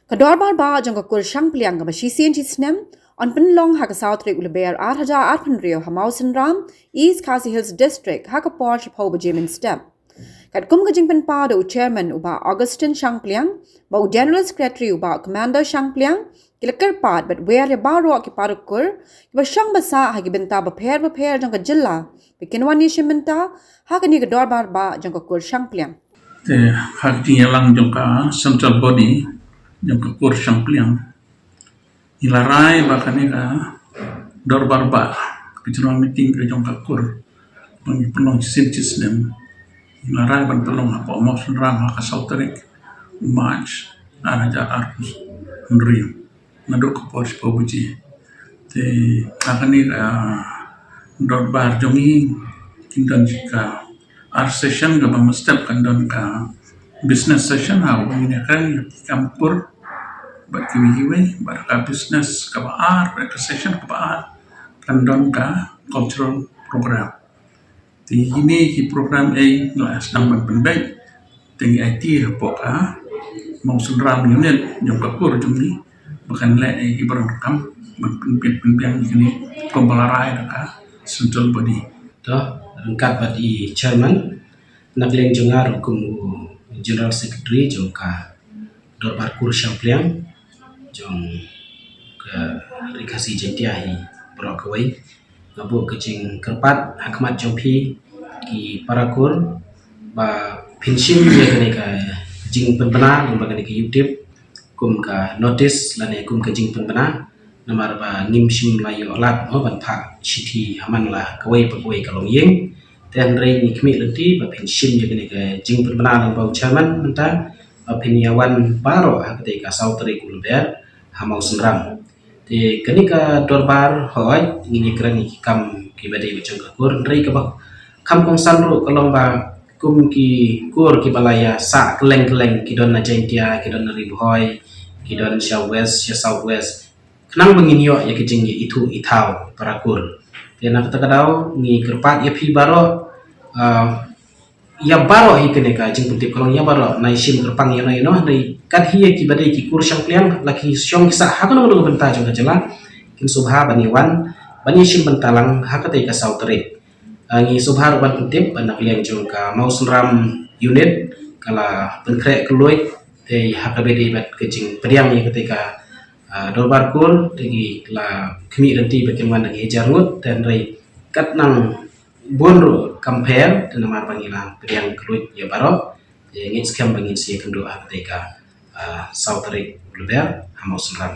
Dorbarbah Jong Shangpliang Mawsynram Jisnem on Penlong Haka Tarik Lber Atiar Mawsynram East Khasi Hills District Haka Porch Poba Jimin Step. Kat kum kajing penpa do chairman uba Augustin Shangpliang, ba general secretary uba commander Shangpliang, kilakar part but where ya baro ki parukur, ba shang basa hagi benta ba pair jong ka jilla, bikinwan ni shimenta haka ni ka Dorbarbah jong Shangpliang. Te haki yalang jong ka central body jong ka Shangpliang. Ilarai ba kanila Dorbarbah kichulong meeting ka jong ka penong Jisnem. Ilarai ban pelong apa Mawsynram haka Tarik March araja arus nriu naduk ke pos pobuji te akani Dorbar jongi kindan jika art session ga step kandon ka business session ha ini kan kampur bat kiwi bar business ka art session ka art kandon ka cultural program thì ini ki program ai là sang ban penbai tengi Atiar poka Mawsynram unit yang kapur jumni bahkan le ai ibaran kam penpiang ini pembalarai ka central body to rengkat badi chairman nagleng jengar kum general secretary jongka Dorbarbah Shangpliang jong ke rikasi jentiahi brokawai ngabuk kecing kerpat hakmat jompi ki parakur ba pension ya kene ka jing penbena lembaga ke YouTube kum ka notice lane kum ka jing penbena namar ba ngim sim layo lat ho ban pha chiti haman la kawai pagwai kalong yeng ten rei ni khmi lenti ba pension ya kene ka jing penbena lembaga chairman menta ba penyawan baro hakte ka Tarik Lber Mawsynram thì cái này Dorbar hỏi nghi kran ni kam ki badai macam kur rei ka ba kam kong san ro kalong ba kum ki kur ki balaya sa keleng ki don na jentia ki don na riboy ki don south west kenang menginyo ya ki jing itu itau para kur te na kata kadau ni kerpat ya pi baro ya baro hi kene ka jing putip kalong ya baro na sim kerpang ya no dei kat hi ki badai ki kur Shangpliang laki syong sa hakon no benta jong jala kin subha baniwan bani sim bentalang hakate ka Tarik ngi subha ban putip banak liang jong ka Mawsynram unit kala penkrek keluit te hakabedi bat kecing periang ni ketika Dorbarbah tegi la khmi renti bagaimana ngi jarngut dan rei kat nang bonro compare dan namar bangila periang keluit ya baro ngi skam bangin si kendo ketika Tarik Lber Mawsynram